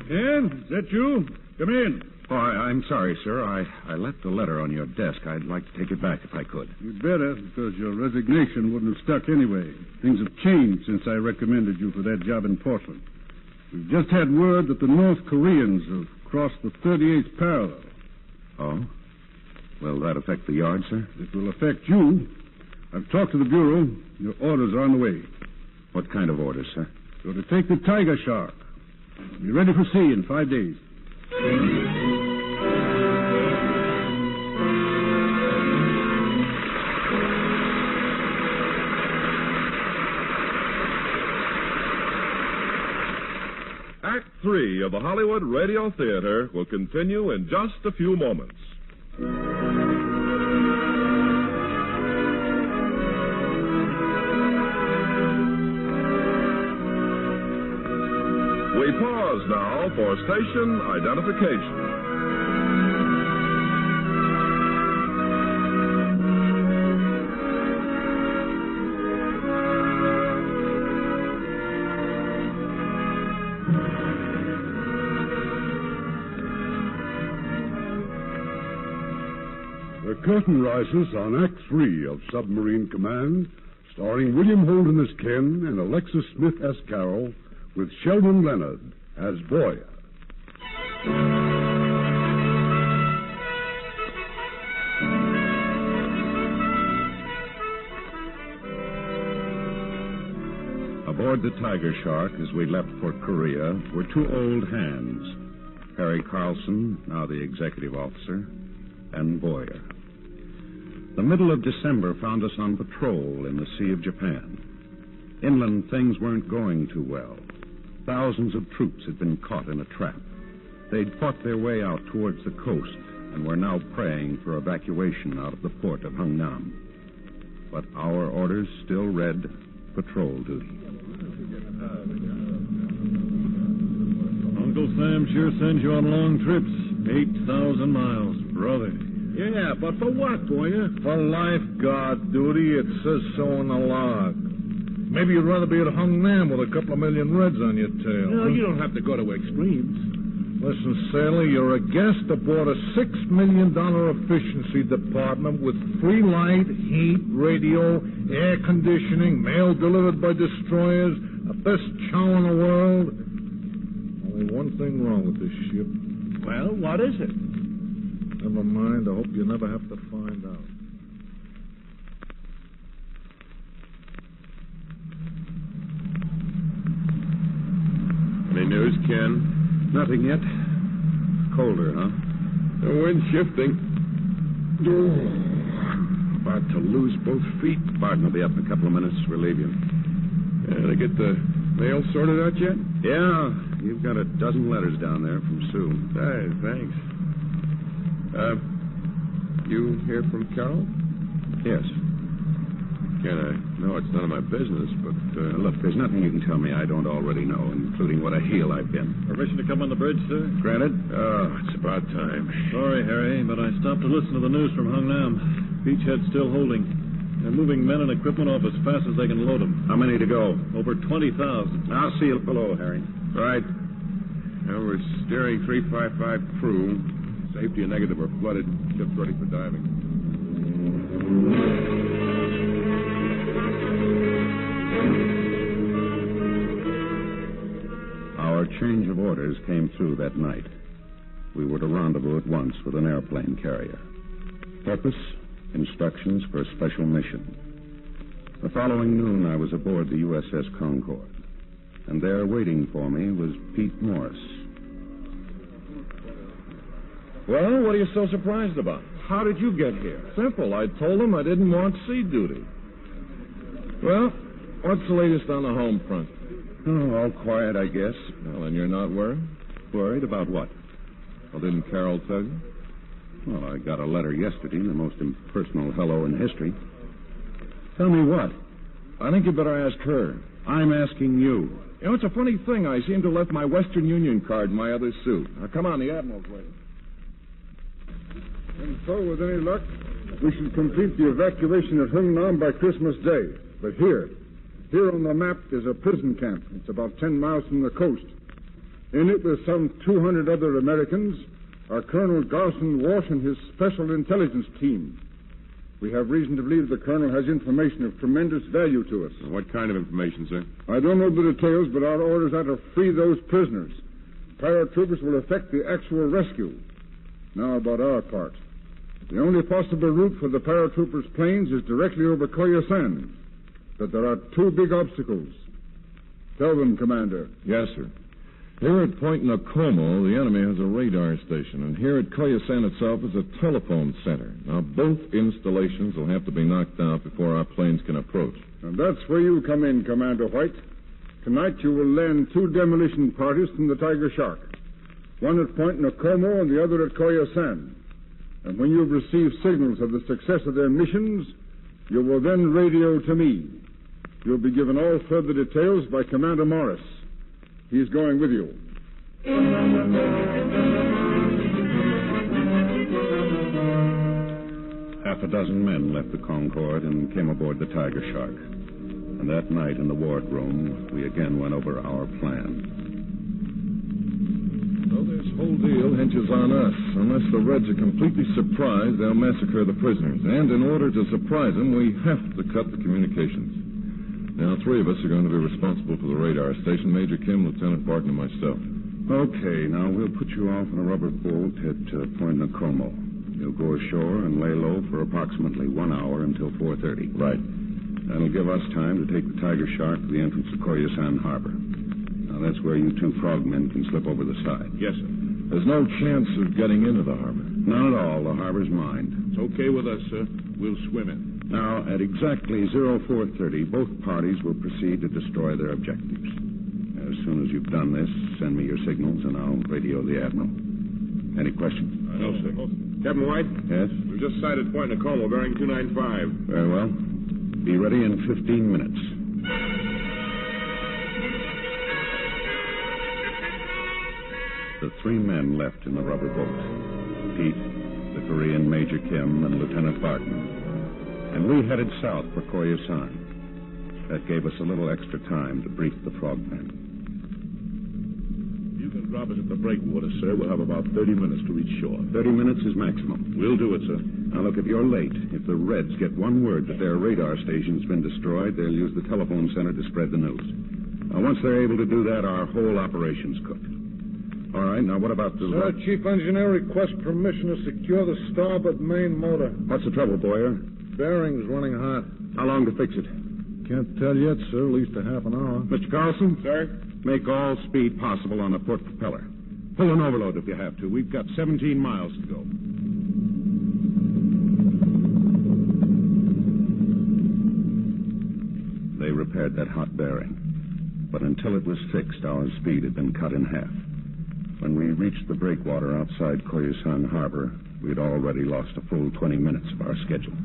Ken, is that you? Come in. Oh, I'm sorry, sir. I left a letter on your desk. I'd like to take it back if I could. You'd better, because your resignation wouldn't have stuck anyway. Things have changed since I recommended you for that job in Portland. We've just had word that the North Koreans have crossed the 38th parallel. Oh? Will that affect the yard, sir? It will affect you. I've talked to the Bureau. Your orders are on the way. What kind of orders, sir? You're to take the Tiger Shark. Be ready for sea in 5 days. Act 3 of the Hollywood Radio Theater will continue in just a few moments. We pause now for station identification. The curtain rises on Act 3 of Submarine Command, starring William Holden as Ken and Alexis Smith as Carol, with Sheldon Leonard as Boyer. Aboard the Tiger Shark, as we left for Korea, were two old hands. Harry Carlson, now the executive officer, and Boyer. The middle of December found us on patrol in the Sea of Japan. Inland, things weren't going too well. Thousands of troops had been caught in a trap. They'd fought their way out towards the coast and were now praying for evacuation out of the port of Hungnam. But our orders still read patrol duty. Uncle Sam sure sends you on long trips. 8,000 miles, brother. Yeah, but for what, Boyer? For lifeguard duty. It says so in the log. Maybe you'd rather be at Hungnam with a couple of million reds on your tail. No, you don't have to go to extremes. Listen, sailor, you're a guest aboard a $6 million efficiency department with free light, heat, radio, air conditioning, mail delivered by destroyers, the best chow in the world. Only one thing wrong with this ship. Well, what is it? Never mind. I hope you never have to find out. nothing yet. Colder, huh? The wind's shifting. About to lose both feet. Barton will be up in a couple of minutes. Relieve you. They get the mail sorted out yet? Yeah. You've got a dozen letters down there from Sue. Hey, thanks. You hear from Carol? Yes. Again, I know it's none of my business, but... Look, there's nothing you can tell me I don't already know, including what a heel I've been. Permission to come on the bridge, sir? Granted. Oh, it's about time. Sorry, Harry, but I stopped to listen to the news from Hung Nam. Beachhead's still holding. They're moving men and equipment off as fast as they can load them. How many to go? Over 20,000. I'll see you below, Harry. Right. Now we're steering 355 crew. Safety and negative are flooded. Ship's ready for diving. Our change of orders came through that night. We were to rendezvous at once with an airplane carrier. Purpose, instructions for a special mission. The following noon, I was aboard the USS Concord. And there waiting for me was Pete Morris. Well, what are you so surprised about? How did you get here? Simple. I told them I didn't want sea duty. Well, what's the latest on the home front? Oh, all quiet, I guess. Well, then you're not worried? Worried about what? Well, didn't Carol tell you? Well, I got a letter yesterday, the most impersonal hello in history. Tell me what? I think you better ask her. I'm asking you. You know, it's a funny thing. I seem to have left my Western Union card in my other suit. Now, come on, the Admiral's waiting. And so, with any luck, we should complete the evacuation at Hung Nam by Christmas Day. But here on the map, is a prison camp. It's about 10 miles from the coast. In it, with some 200 other Americans, are Colonel Garson Walsh and his Special Intelligence Team. We have reason to believe the Colonel has information of tremendous value to us. What kind of information, sir? I don't know the details, but our orders are to free those prisoners. Paratroopers will effect the actual rescue. Now about our part. The only possible route for the paratroopers' planes is directly over Koyasan. But there are two big obstacles. Tell them, Commander. Yes, sir. Here at Point Nakomo, the enemy has a radar station, and here at Koyasan itself is a telephone center. Now, both installations will have to be knocked out before our planes can approach. And that's where you come in, Commander White. Tonight you will land two demolition parties from the Tiger Shark. One at Point Nakomo and the other at Koyasan. And when you've received signals of the success of their missions, you will then radio to me. You'll be given all further details by Commander Morris. He's going with you. Half a dozen men left the Concord and came aboard the Tiger Shark. And that night in the wardroom, we again went over our plan. So this whole deal hinges on us. Unless the Reds are completely surprised, they'll massacre the prisoners. And in order to surprise them, we have to cut the communications. Now, three of us are going to be responsible for the radar station, Major Kim, Lieutenant Barton, and myself. Okay, now we'll put you off in a rubber boat at Point Nakomo. You'll go ashore and lay low for approximately 1 hour until 4:30. Right. That'll give us time to take the Tiger Shark to the entrance of Koyasan Harbor. Now, that's where you two frogmen can slip over the side. Yes, sir. There's no chance of getting into the harbor. None at all. The harbor's mine. It's okay with us, sir. We'll swim in. Now, at exactly 04:30, both parties will proceed to destroy their objectives. As soon as you've done this, send me your signals, and I'll radio the Admiral. Any questions? No, sir. Captain White? Yes? We've just sighted Point Nakomo, bearing 295. Very well. Be ready in 15 minutes. The three men left in the rubber boat. Pete, the Korean Major Kim, and Lieutenant Barton. And we headed south for Koyasan. That gave us a little extra time to brief the frogmen. You can drop us at the breakwater, sir. We'll have about 30 minutes to reach shore. 30 minutes is maximum. We'll do it, sir. Now, look, if you're late, if the Reds get one word that their radar station's been destroyed, they'll use the telephone center to spread the news. Now, once they're able to do that, our whole operation's cooked. All right, now what about the... Sir, Chief Engineer requests permission to secure the starboard main motor. What's the trouble, Boyer? Bearing's running hot. How long to fix it? Can't tell yet, sir. At least a half an hour. Mr. Carlson? Sir? Make all speed possible on the port propeller. Pull an overload if you have to. We've got 17 miles to go. They repaired that hot bearing. But until it was fixed, our speed had been cut in half. When we reached the breakwater outside Koyasan Harbor, we had already lost a full 20 minutes of our schedule.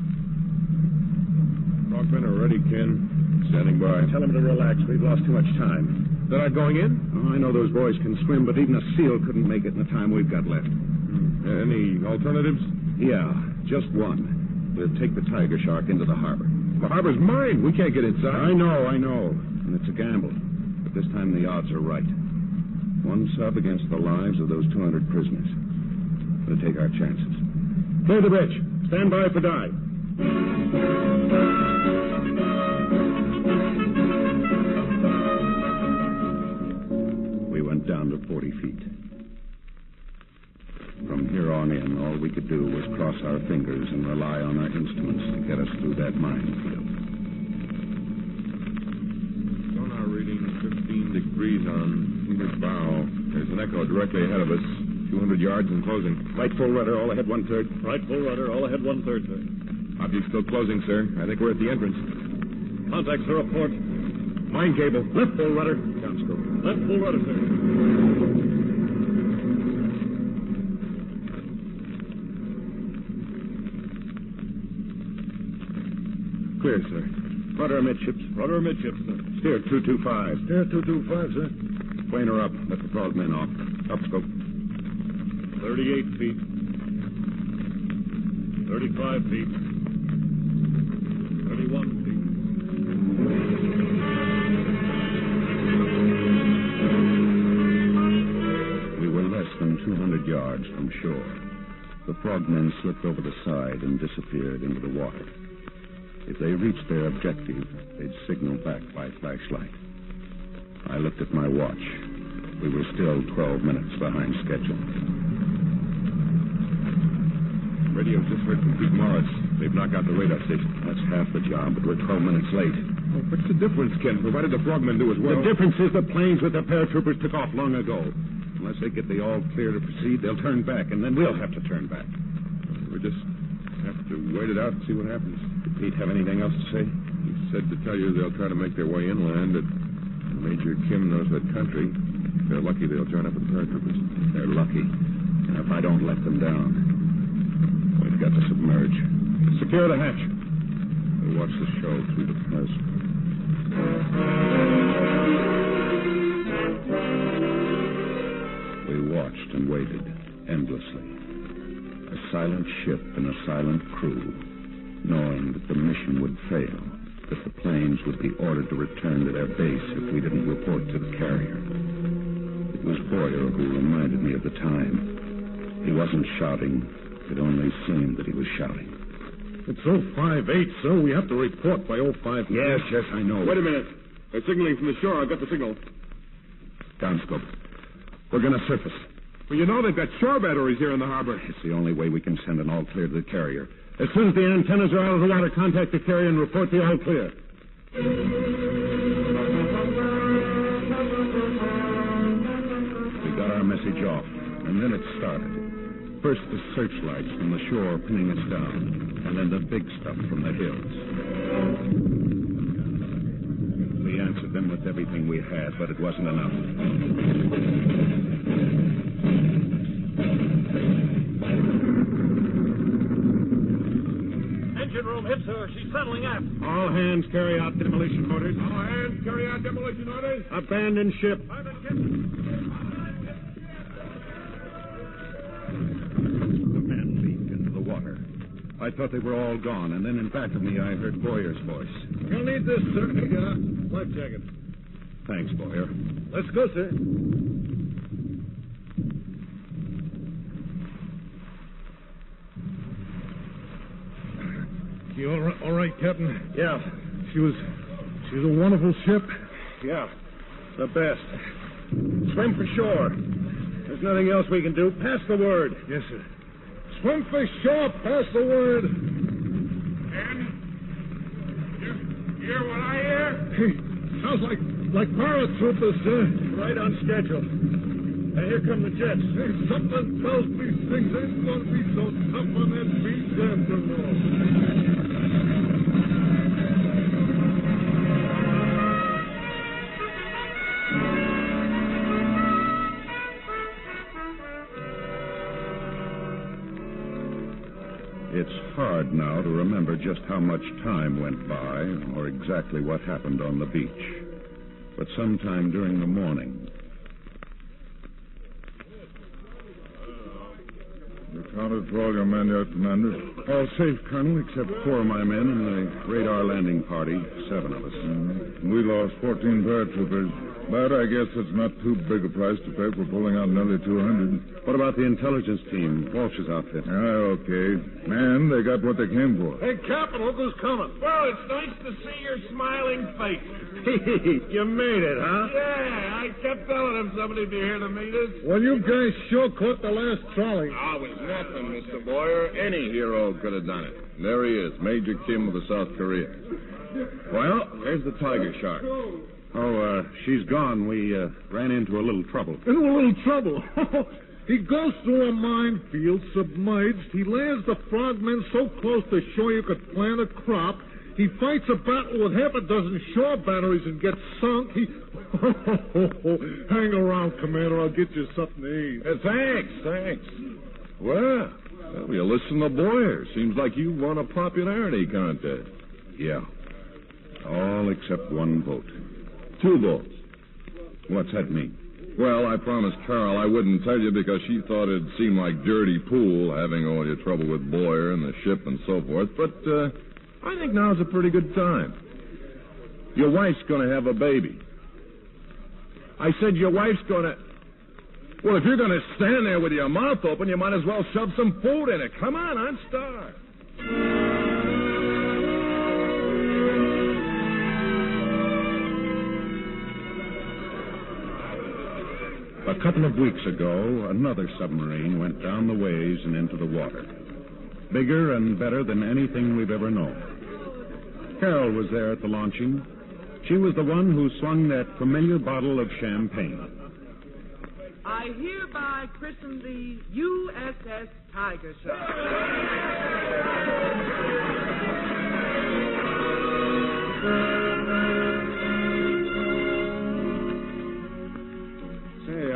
Frogmen are ready, Ken. Standing by. Tell them to relax. We've lost too much time. They're not going in? Oh, I know those boys can swim, but even a seal couldn't make it in the time we've got left. Any alternatives? Yeah, just one. We'll take the Tiger Shark into the harbor. The harbor's mine. We can't get inside. I know. And it's a gamble. But this time the odds are right. One sub against the lives of those 200 prisoners. We'll take our chances. Clear the bridge. Stand by for dive. We went down to 40 feet. From here on in, all we could do was cross our fingers and rely on our instruments to get us through that minefield. Sonar reading 15 degrees on Peter's bow. There's an echo directly ahead of us. 200 yards and closing. Right full rudder, all ahead 1/3. Right full rudder, all ahead 1/3, sir. Object still closing, sir. I think we're at the entrance. Contact, sir, up port. Mine cable. Left full rudder. Downstroke. Left full rudder, sir. Clear, sir. Rudder amidships. Rudder amidships, sir. Steer 225. Steer 225, sir. Planer up. Let the frogmen off. Upscope. 38 feet. 35 feet. 31 feet. We were less than 200 yards from shore. The frogmen slipped over the side and disappeared into the water. If they reached their objective, they'd signal back by flashlight. I looked at my watch. We were still 12 minutes behind schedule. Radio just heard from Pete Morris. They've knocked out the radar station. That's half the job, but we're 12 minutes late. Well, what's the difference, Ken? Provided the frogmen do as well. The difference is the planes with the paratroopers took off long ago. Unless they get the all clear to proceed, they'll turn back, and then we'll have to turn back. We just have to wait it out and see what happens. Did Pete have anything else to say? He said to tell you they'll try to make their way inland. Major Kim knows that country. If they're lucky, they'll join up with the paratroopers. They're lucky. And if I don't let them down, we've got to submerge. Secure the hatch. We'll watch the show through the press. We watched and waited endlessly. A silent ship and a silent crew, knowing that the mission would fail, that the planes would be ordered to return to their base if we didn't report to the carrier. It was Boyer who reminded me of the time. He wasn't shouting. It only seemed that he was shouting. It's 058, sir. We have to report by 05. Yes, I know. Wait a minute. They're signaling from the shore. I've got the signal. Downscope. We're going to surface. Well, you know they've got shore batteries here in the harbor. It's the only way we can send an all clear to the carrier. As soon as the antennas are out of the water, contact the carrier and report the all clear. We got our message off, and then it started. First the searchlights from the shore pinning us down, and then the big stuff from the hills. We answered them with everything we had, but it wasn't enough. Engine room hit, sir. She's settling aft. All hands carry out demolition orders. All hands carry out demolition orders. Abandon ship. The men leaped into the water. I thought they were all gone, and then in back of me I heard Boyer's voice. You'll need this, sir. Life jacket. Thanks, Boyer. Let's go, sir. You all right, Captain? Yeah. She was a wonderful ship. Yeah. The best. Swim for shore. There's nothing else we can do. Pass the word. Yes, sir. Swim for shore. Pass the word. And you hear what I hear? Hey, sounds like paratroopers, sir. Right on schedule. Hey, here come the jets. Hey, something tells me things ain't going to be so tough on that beach after all. It's hard now to remember just how much time went by or exactly what happened on the beach. But sometime during the morning... You counted for all your men yet, Commander? All safe, Colonel, except 4 of my men and the radar landing party, 7 of us. We lost 14 paratroopers. But I guess it's not too big a price to pay for pulling out nearly 200. What about the intelligence team, Walsh's outfit? Okay. Man, they got what they came for. Hey, Captain, look who's coming. Well, it's nice to see your smiling face. You made it, huh? Yeah, I kept telling him somebody'd be here to meet us. Well, you guys sure caught the last trolley. Oh, it was nothing, Mr. Boyer. Any hero could have done it. There he is, Major Kim of the South Korea. Well, there's the Tiger Shark. Oh, she's gone. We ran into a little trouble. Into a little trouble? He goes through a minefield, submerged. He lands the frogmen so close to shore you could plant a crop. He fights a battle with half a dozen shore batteries and gets sunk. Hang around, Commander. I'll get you something to eat. Thanks. Well, you listen to Boyer. Seems like you won a popularity contest. Yeah. All except 1 vote. 2 votes. What's that mean? Well, I promised Carol I wouldn't tell you because she thought it'd seem like dirty pool having all your trouble with Boyer and the ship and so forth. But I think now's a pretty good time. Your wife's going to have a baby. I said your wife's going to... Well, if you're going to stand there with your mouth open, you might as well shove some food in it. Come on, I'm starved. A couple of weeks ago, another submarine went down the ways and into the water. Bigger and better than anything we've ever known. Carol was there at the launching. She was the one who swung that familiar bottle of champagne. I hereby christen the USS Tiger Shark.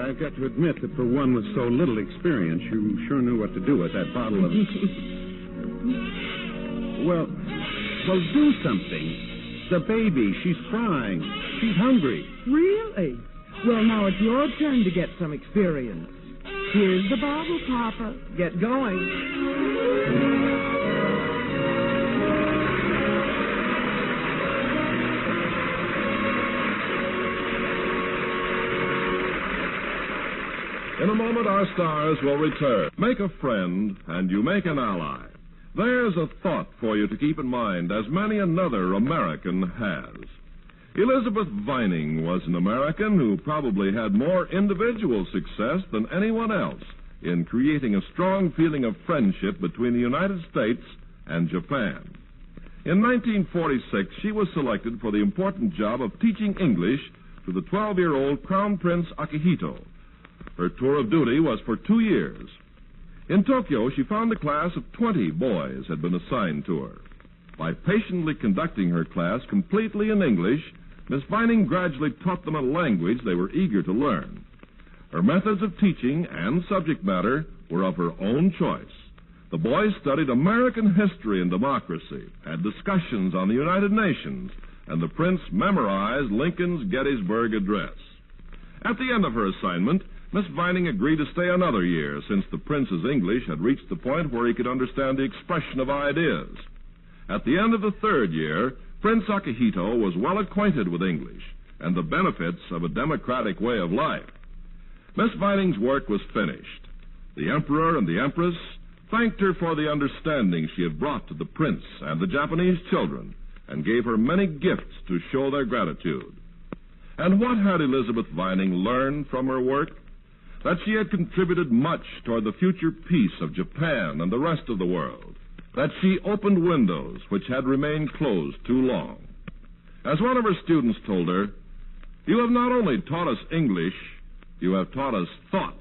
I've got to admit that for one with so little experience, you sure knew what to do with that bottle of... Well, do something. The baby, she's crying. She's hungry. Really? Well, now it's your turn to get some experience. Here's the bottle, Papa. Get going. In a moment, our stars will return. Make a friend, and you make an ally. There's a thought for you to keep in mind, as many another American has. Elizabeth Vining was an American who probably had more individual success than anyone else in creating a strong feeling of friendship between the United States and Japan. In 1946, she was selected for the important job of teaching English to the 12-year-old Crown Prince Akihito. Her tour of duty was for 2 years. In Tokyo, she found a class of 20 boys had been assigned to her. By patiently conducting her class completely in English, Miss Vining gradually taught them a language they were eager to learn. Her methods of teaching and subject matter were of her own choice. The boys studied American history and democracy, had discussions on the United Nations, and the prince memorized Lincoln's Gettysburg Address. At the end of her assignment, Miss Vining agreed to stay another year, since the prince's English had reached the point where he could understand the expression of ideas. At the end of the 3rd year, Prince Akihito was well acquainted with English and the benefits of a democratic way of life. Miss Vining's work was finished. The emperor and the empress thanked her for the understanding she had brought to the prince and the Japanese children, and gave her many gifts to show their gratitude. And what had Elizabeth Vining learned from her work? That she had contributed much toward the future peace of Japan and the rest of the world. That she opened windows which had remained closed too long. As one of her students told her, "You have not only taught us English, You have taught us thoughts.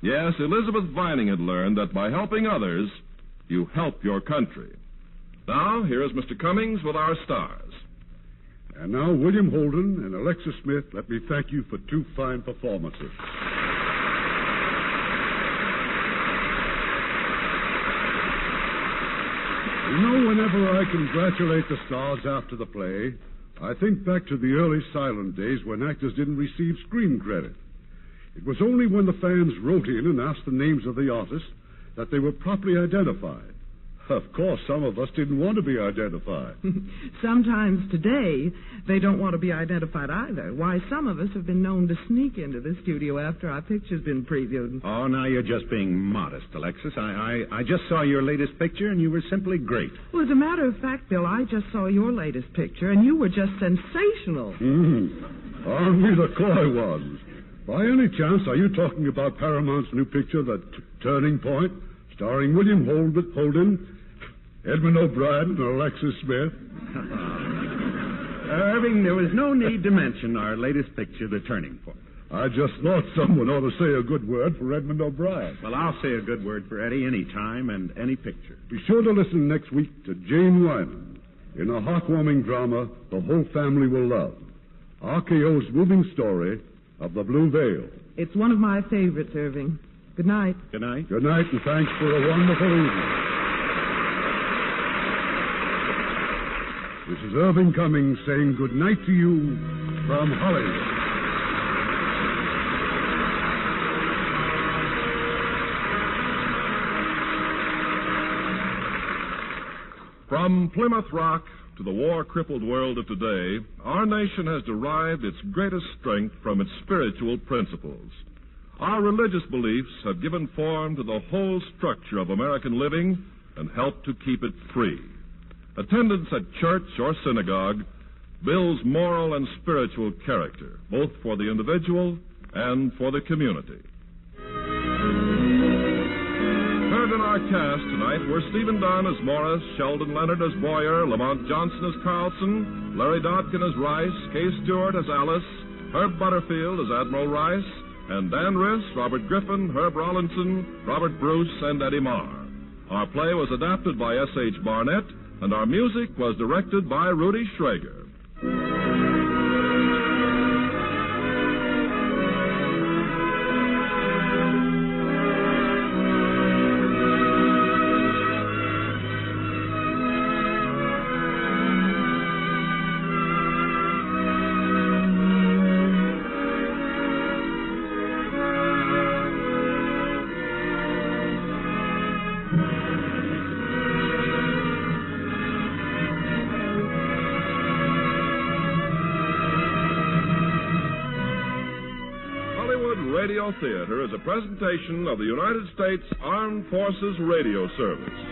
Yes, Elizabeth Vining had learned that by helping others, you help your country. Now, here is Mr. Cummings with our stars. And now, William Holden and Alexis Smith, let me thank you for 2 fine performances. You know, whenever I congratulate the stars after the play, I think back to the early silent days when actors didn't receive screen credit. It was only when the fans wrote in and asked the names of the artists that they were properly identified. Of course, some of us didn't want to be identified. Sometimes today, they don't want to be identified either. Why, some of us have been known to sneak into the studio after our picture's been previewed. Oh, now you're just being modest, Alexis. I just saw your latest picture, and you were simply great. Well, as a matter of fact, Bill, I just saw your latest picture, and you were just sensational. Aren't we the coy ones? By any chance, are you talking about Paramount's new picture, The Turning Point, starring William Holden, Edmund O'Brien, and Alexis Smith? Irving, there was no need to mention our latest picture, The Turning Point. I just thought someone ought to say a good word for Edmund O'Brien. Well, I'll say a good word for Eddie any time and any picture. Be sure to listen next week to Jane Wyman in a heartwarming drama the whole family will love. RKO's moving story of the Blue Veil. It's one of my favorites, Irving. Good night. Good night. Good night, and thanks for a wonderful evening. This is Irving Cummings saying good night to you from Hollywood. From Plymouth Rock to the war-crippled world of today, our nation has derived its greatest strength from its spiritual principles. Our religious beliefs have given form to the whole structure of American living and helped to keep it free. Attendance at church or synagogue builds moral and spiritual character, both for the individual and for the community. Heard in our cast tonight were Stephen Dunn as Morris, Sheldon Leonard as Boyer, Lamont Johnson as Carlson, Larry Dodkin as Rice, Kay Stewart as Alice, Herb Butterfield as Admiral Rice, and Dan Riss, Robert Griffin, Herb Rollinson, Robert Bruce, and Eddie Marr. Our play was adapted by S.H. Barnett, and our music was directed by Rudy Schrager. Radio Theater is a presentation of the United States Armed Forces Radio Service.